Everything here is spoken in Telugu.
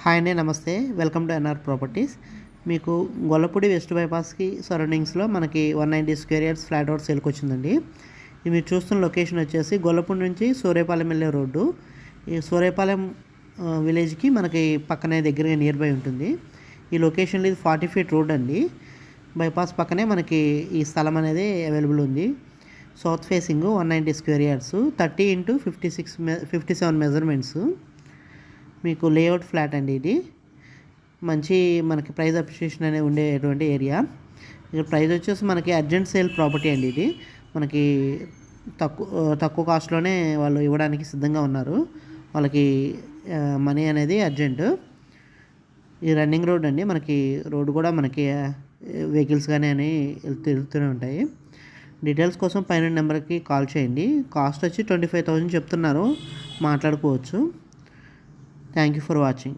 హాయ్ అండి, నమస్తే. Welcome to NR Properties. మీకు గొల్లపూడి వెస్ట్ బైపాస్కి సరౌండింగ్స్లో మనకి 190 స్క్వేర్ యార్డ్స్ ఫ్లాట్ హౌస్ సేల్కి వచ్చిందండి. ఇది మీరు చూస్తున్న లొకేషన్ వచ్చేసి గొల్లపూడి నుంచి సూర్యపాలెం వెళ్ళే రోడ్డు. ఈ సూర్యపాలెం విలేజ్కి మనకి పక్కనే దగ్గరగా నియర్ బై ఉంటుంది. ఈ లొకేషన్లో ఇది 40 ఫీట్ రోడ్ అండి. బైపాస్ పక్కనే మనకి ఈ స్థలం అనేది అవైలబుల్ ఉంది. South facing 190 square yards, 30x57 measurements. మీకు లేఅవుట్ ఫ్లాట్ అండి. ఇది మంచి మనకి ప్రైస్ అప్రిషియేషన్ అనేది ఉండేటువంటి ఏరియా. ఇక్కడ ప్రైస్ వచ్చేసి మనకి అర్జెంట్ సేల్ ప్రాపర్టీ అండి. ఇది మనకి తక్కువ కాస్ట్లోనే వాళ్ళు ఇవ్వడానికి సిద్ధంగా ఉన్నారు. వాళ్ళకి మనీ అనేది అర్జెంట్. ఈ రన్నింగ్ రోడ్ అండి. మనకి రోడ్ కూడా మనకి వెహికల్స్ కానీ అని వెళ్తూనే ఉంటాయి. డీటెయిల్స్ కోసం పైన నెంబర్కి కాల్ చేయండి. కాస్ట్ వచ్చి 25,000 చెప్తున్నారు, మాట్లాడుకోవచ్చు. Thank you for watching.